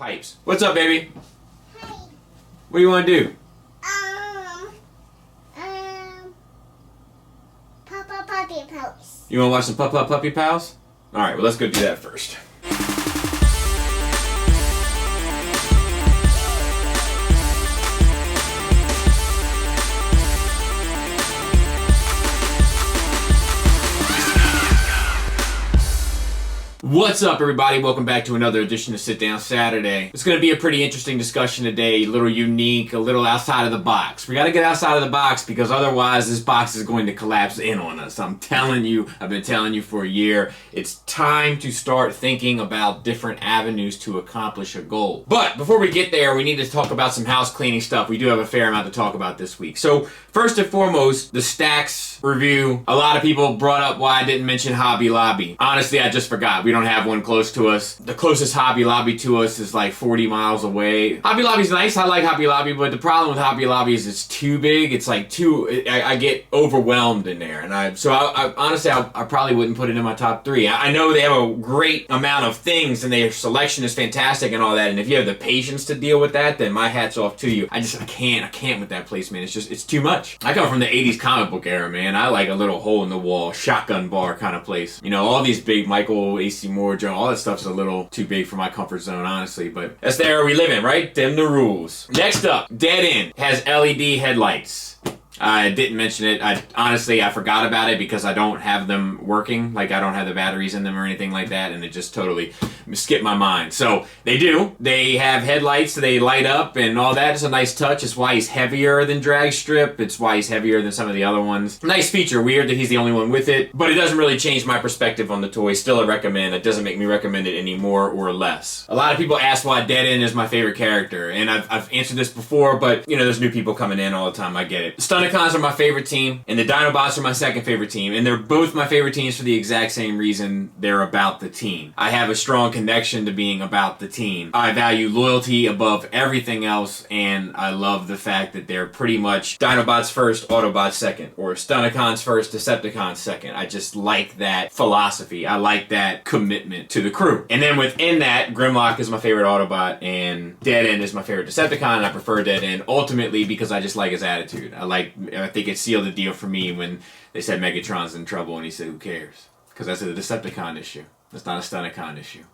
Pipes. What's up, baby? Hey. What do you want to do? Papa Puppy Pals. You want to watch some Puppy Pals? Alright, well let's go do that first. What's up, everybody? Welcome back to another edition of Sit Down Saturday. It's going to be a pretty interesting discussion today, a little unique, a little outside of the box. We got to get outside of the box because otherwise this box is going to collapse in on us. I'm telling you, I've been telling you for a year, it's time to start thinking about different avenues to accomplish a goal. But before we get there, we need to talk about some house cleaning stuff. We do have a fair amount to talk about this week. So first and foremost, the Stacks review. A lot of people brought up why I didn't mention Hobby Lobby. Honestly, I just forgot. We don't have one close to us. The closest Hobby Lobby to us is like 40 miles away. Hobby Lobby's nice. I like Hobby Lobby, but the problem with Hobby Lobby is it's too big. It's like I get overwhelmed in there. And I honestly, I probably wouldn't put it in my top 3. I know they have a great amount of things and their selection is fantastic and all that. And if you have the patience to deal with that, then my hat's off to you. I can't with that place, man. It's too much. I come from the 80s comic book era, man. I like a little hole in the wall, shotgun bar kind of place. You know, all these big Michael, AC Moore, Joe, all that stuff's a little too big for my comfort zone, honestly. But that's the era we live in, right? Them the rules. Next up, Dead End has LED headlights. I didn't mention it. I forgot about it because I don't have them working. Like, I don't have the batteries in them or anything like that, and it just totally skipped my mind. So, they do. They have headlights, they light up and all that. It's a nice touch. It's why he's heavier than Drag Strip. It's why he's heavier than some of the other ones. Nice feature. Weird that he's the only one with it, but it doesn't really change my perspective on the toy. Still a recommend. It doesn't make me recommend it any more or less. A lot of people ask why Dead End is my favorite character, and I've answered this before, but, you know, there's new people coming in all the time. I get it. Stunticons are my favorite team, and the Dinobots are my second favorite team, and they're both my favorite teams for the exact same reason. They're about the team. I have a strong connection to being about the team. I value loyalty above everything else, and I love the fact that they're pretty much Dinobots first, Autobots second, or Stunticons first, Decepticons second. I just like that philosophy. I like that commitment to the crew. And then within that, Grimlock is my favorite Autobot, and Dead End is my favorite Decepticon, and I prefer Dead End ultimately because I just like his attitude. I think it sealed the deal for me when they said Megatron's in trouble, and he said, who cares? Because that's a Decepticon issue. That's not a Stunticon issue.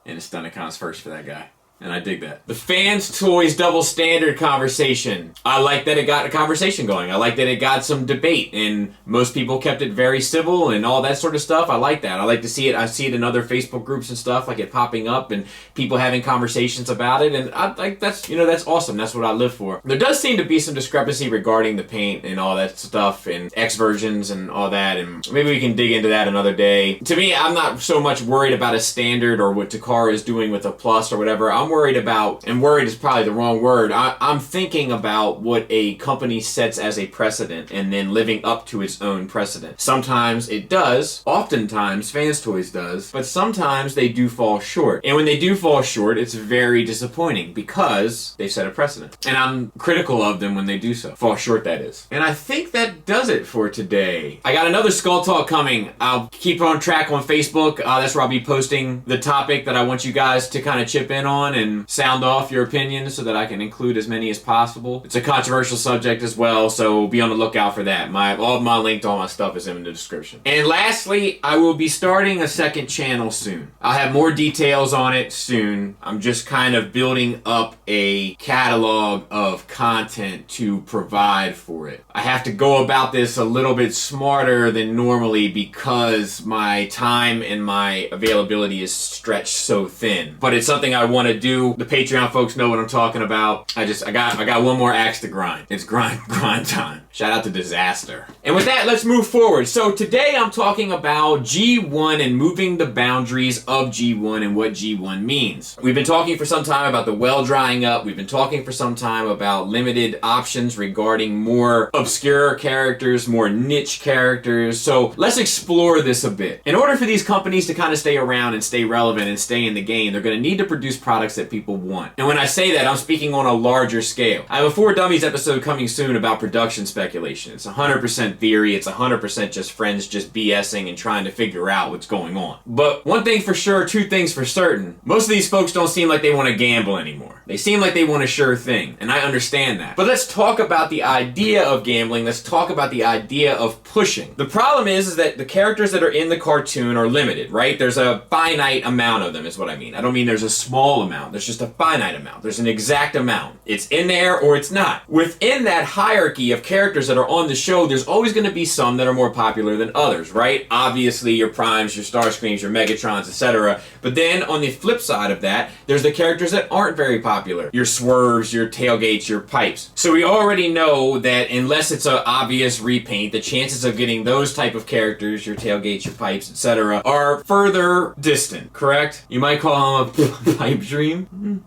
And it's Stunticon's first for that guy. And I dig that. The Fans Toys double standard conversation. I like that it got a conversation going. I like that it got some debate, and most people kept it very civil and all that sort of stuff. I like that. I like to see it. I see it in other Facebook groups and stuff, like it popping up and people having conversations about it. And I like that's awesome. That's what I live for. There does seem to be some discrepancy regarding the paint and all that stuff and X versions and all that. And maybe we can dig into that another day. To me, I'm not so much worried about a standard or what Takara is doing with a plus or whatever. I'm worried about, and worried is probably the wrong word, I'm thinking about what a company sets as a precedent and then living up to its own precedent. Sometimes it does, oftentimes Fans Toys does, but sometimes they do fall short. And when they do fall short, it's very disappointing because they set a precedent. And I'm critical of them when they do so. Fall short, that is. And I think that does it for today. I got another Skull Talk coming. I'll keep on track on Facebook. That's where I'll be posting the topic that I want you guys to kind of chip in on and sound off your opinions so that I can include as many as possible. It's a controversial subject as well, so be on the lookout for that. All my link to all my stuff is in the description. And lastly, I will be starting a second channel soon. I'll have more details on it soon. I'm just kind of building up a catalog of content to provide for it. I have to go about this a little bit smarter than normally because my time and my availability is stretched so thin. But it's something I want to do. The Patreon folks know what I'm talking about. I got one more axe to grind. It's grind time. Shout out to Disaster. And with that, let's move forward. So today I'm talking about G1 and moving the boundaries of G1 and what G1 means. We've been talking for some time about the well drying up. We've been talking for some time about limited options regarding more obscure characters, more niche characters. So let's explore this a bit. In order for these companies to kind of stay around and stay relevant and stay in the game, they're going to need to produce products that people want. And when I say that, I'm speaking on a larger scale. I have a 4 Dummies episode coming soon about production speculation. It's 100% theory. It's 100% just friends just BSing and trying to figure out what's going on. But one thing for sure, 2 things for certain. Most of these folks don't seem like they want to gamble anymore. They seem like they want a sure thing, and I understand that. But let's talk about the idea of gambling. Let's talk about the idea of pushing. The problem is that the characters that are in the cartoon are limited, right? There's a finite amount of them is what I mean. I don't mean there's a small amount. There's just a finite amount. There's an exact amount. It's in there or it's not. Within that hierarchy of characters that are on the show, there's always going to be some that are more popular than others, right? Obviously, your Primes, your Starscreams, your Megatrons, etc. But then on the flip side of that, there's the characters that aren't very popular. Your Swerves, your Tailgates, your Pipes. So we already know that unless it's an obvious repaint, the chances of getting those type of characters, your Tailgates, your Pipes, etc., are further distant, correct? You might call them a pipe dream.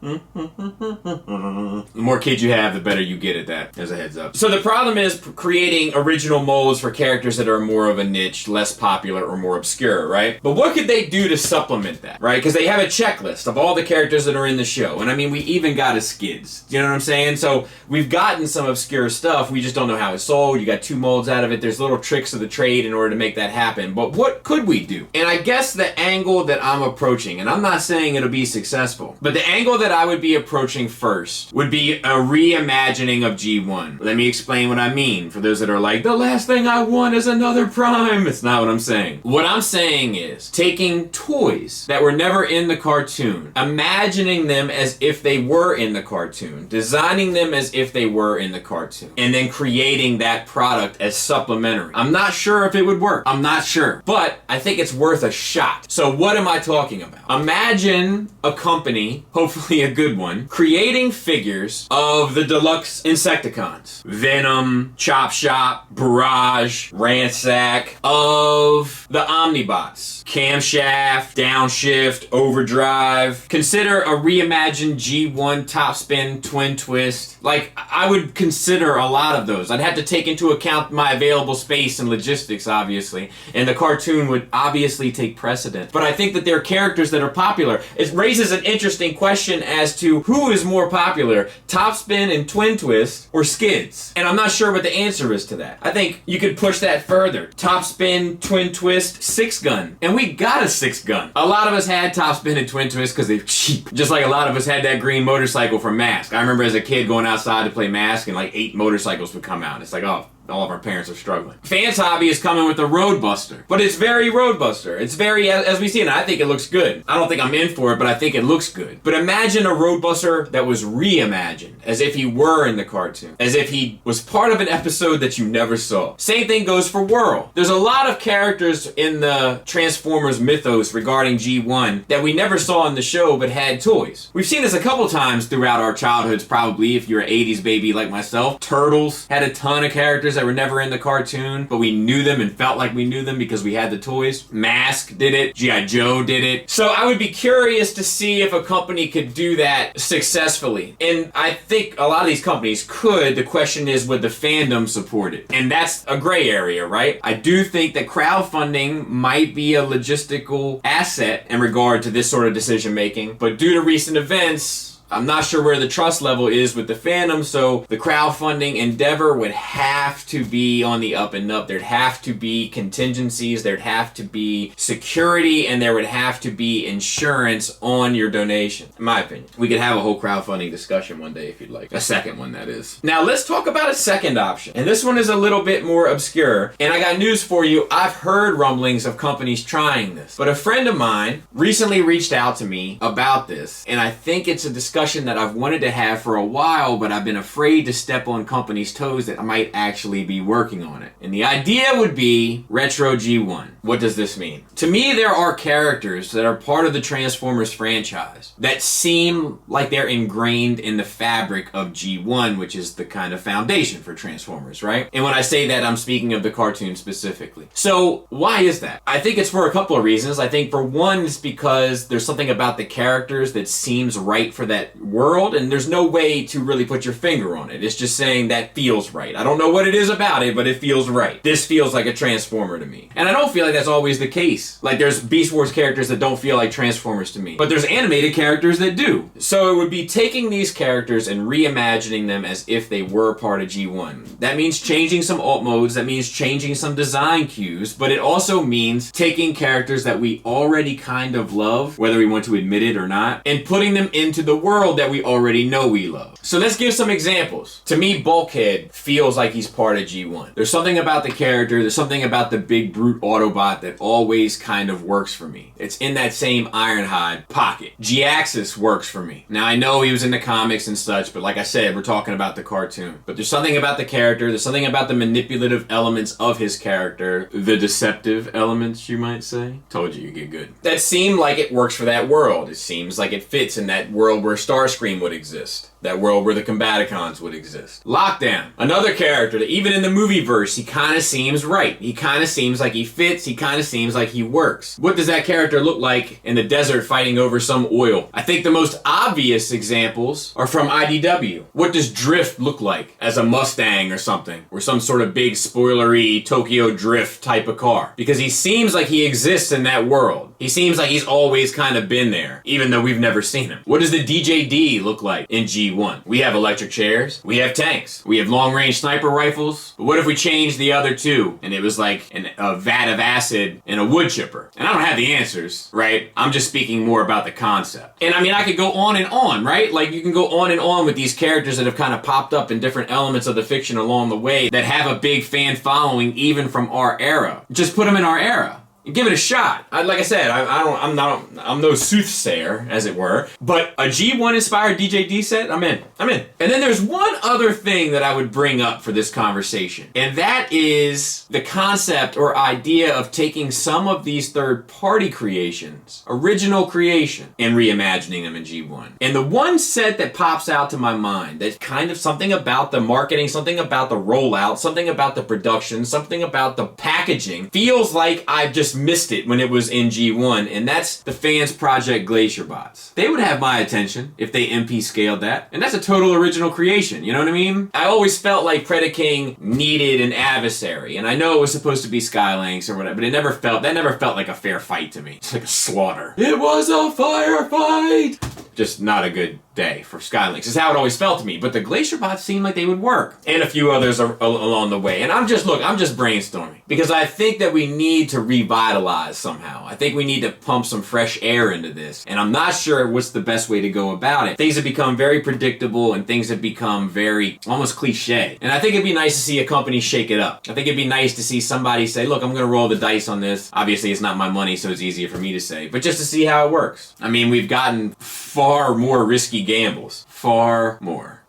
The more kids you have, the better you get at that, as a heads up. So the problem is creating original molds for characters that are more of a niche, less popular, or more obscure, right? But what could they do to supplement that, right? Because they have a checklist of all the characters that are in the show. And I mean, we even got a Skids. You know what I'm saying? So we've gotten some obscure stuff. We just don't know how it's sold. You got 2 molds out of it. There's little tricks of the trade in order to make that happen. But what could we do? And I guess the angle that I'm approaching, and I'm not saying it'll be successful, but the angle that I would be approaching first would be a reimagining of G1. Let me explain what I mean for those that are like, the last thing I want is another Prime. It's not what I'm saying. What I'm saying is taking toys that were never in the cartoon, imagining them as if they were in the cartoon, designing them as if they were in the cartoon, and then creating that product as supplementary. I'm not sure if it would work. I'm not sure. But I think it's worth a shot. So what am I talking about? Imagine a company, hopefully a good one, creating figures of the deluxe Insecticons. Venom, Chop Shop, Barrage, Ransack, of the Omnibots. Camshaft, Downshift, Overdrive. Consider a reimagined G1 Top Spin Twin Twist. Like, I would consider a lot of those. I'd have to take into account my available space and logistics, obviously. And the cartoon would obviously take precedent. But I think that they're characters that are popular. It raises an interesting question as to who is more popular, Top Spin and Twin Twist, or Skids? And I'm not sure what the answer is to that. I think you could push that further. Top Spin, Twin Twist, 6-gun. And we got a 6-gun. A lot of us had Top Spin and Twin Twist because they're cheap. Just like a lot of us had that green motorcycle from Mask. I remember as a kid going outside to play Mask and like 8 motorcycles would come out. It's like, oh, all of our parents are struggling. Fans Hobby is coming with a Roadbuster. But it's very Roadbuster. It's very, as we see it, and I think it looks good. I don't think I'm in for it, but I think it looks good. But imagine a Roadbuster that was reimagined, as if he were in the cartoon. As if he was part of an episode that you never saw. Same thing goes for Whirl. There's a lot of characters in the Transformers mythos regarding G1 that we never saw in the show, but had toys. We've seen this a couple times throughout our childhoods, probably, if you're an 80s baby like myself. Turtles had a ton of characters that were never in the cartoon, but we knew them and felt like we knew them because we had the toys. Mask did it. G.I. Joe did it. So I would be curious to see if a company could do that successfully. And I think a lot of these companies could. The question is, would the fandom support it? And that's a gray area, right? I do think that crowdfunding might be a logistical asset in regard to this sort of decision making, but due to recent events, I'm not sure where the trust level is with the fandom, so the crowdfunding endeavor would have to be on the up and up. There'd have to be contingencies, there'd have to be security, and there would have to be insurance on your donation, in my opinion. We could have a whole crowdfunding discussion one day if you'd like. A second one, that is. Now, let's talk about a second option. And this one is a little bit more obscure. And I got news for you. I've heard rumblings of companies trying this. But a friend of mine recently reached out to me about this. And I think it's a discussion that I've wanted to have for a while, but I've been afraid to step on companies' toes that I might actually be working on it. And the idea would be Retro G1. What does this mean? To me, there are characters that are part of the Transformers franchise that seem like they're ingrained in the fabric of G1, which is the kind of foundation for Transformers, right? And when I say that, I'm speaking of the cartoon specifically. So why is that? I think it's for a couple of reasons. I think for one, it's because there's something about the characters that seems right for that world, and there's no way to really put your finger on it. It's just saying that feels right. I don't know what it is about it, but it feels right. This feels like a Transformer to me. And I don't feel like like that's always the case. Like there's Beast Wars characters that don't feel like Transformers to me, but there's animated characters that do. So it would be taking these characters and reimagining them as if they were part of G1. That means changing some alt modes, that means changing some design cues, but it also means taking characters that we already kind of love, whether we want to admit it or not, and putting them into the world that we already know we love. So let's give some examples. To me, Bulkhead feels like he's part of G1. There's something about the character, there's something about the big brute Autobot that always kind of works for me. It's in that same Ironhide pocket. G-Axis works for me. Now I know he was in the comics and such, but like I said, we're talking about the cartoon. But there's something about the character, there's something about the manipulative elements of his character, the deceptive elements, you might say. Told you get good. That seemed like it works for that world. It seems like it fits in that world where Starscream would exist. That world where the Combaticons would exist. Lockdown, another character that even in the movieverse, he kind of seems right. He kind of seems like he fits. He kind of seems like he works. What does that character look like in the desert fighting over some oil? I think the most obvious examples are from IDW. What does Drift look like as a Mustang or something? Or some sort of big spoilery Tokyo Drift type of car? Because he seems like he exists in that world. He seems like he's always kind of been there, even though we've never seen him. What does the DJD look like in G1? We have electric chairs, we have tanks, we have long-range sniper rifles, but what if we changed the other two and it was like a vat of acid and a wood chipper? And I don't have the answers, right? I'm just speaking more about the concept. And I mean, I could go on and on, right? Like you can go on and on with these characters that have kind of popped up in different elements of the fiction along the way that have a big fan following even from our era. Just put them in our era. Give it a shot. Like I said, I'm no soothsayer, as it were, but a G1 inspired DJD set, I'm in. And then there's one other thing that I would bring up for this conversation, and that is the concept or idea of taking some of these third-party creations, original creation, and reimagining them in G1. And the one set that pops out to my mind, that's kind of something about the marketing, something about the rollout, something about the production, something about the packaging, feels like I've just missed it when it was in G1, and that's the Fans Project Glacier Bots. They would have my attention if they MP scaled that, and that's a total original creation, you know what I mean? I always felt like Predaking needed an adversary, and I know it was supposed to be Skylinks or whatever, but that never felt like a fair fight to me. It's like a slaughter. It was a firefight! Just not a good day for Skylinks. Is how it always felt to me. But the Glacier Bots seemed like they would work. And a few others along the way. And I'm just brainstorming. Because I think that we need to revitalize somehow. I think we need to pump some fresh air into this. And I'm not sure what's the best way to go about it. Things have become very predictable and things have become very almost cliche. And I think it'd be nice to see a company shake it up. I think it'd be nice to see somebody say, look, I'm going to roll the dice on this. Obviously, it's not my money, so it's easier for me to say. But just to see how it works. I mean, we've gotten far more risky gambles. Far more.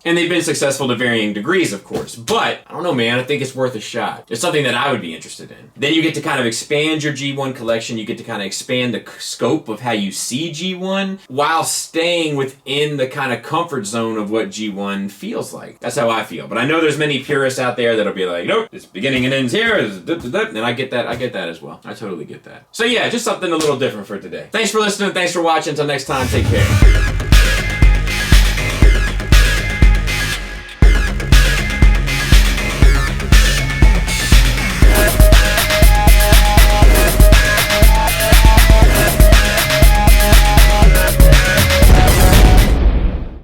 And they've been successful to varying degrees, of course. But, I don't know, man, I think it's worth a shot. It's something that I would be interested in. Then you get to kind of expand your G1 collection. You get to kind of expand the scope of how you see G1 while staying within the kind of comfort zone of what G1 feels like. That's how I feel. But I know there's many purists out there that'll be like, nope, it's beginning and ends here. And I get that as well. I totally get that. So yeah, just something a little different for today. Thanks for listening. Thanks for watching. Until next time, take care.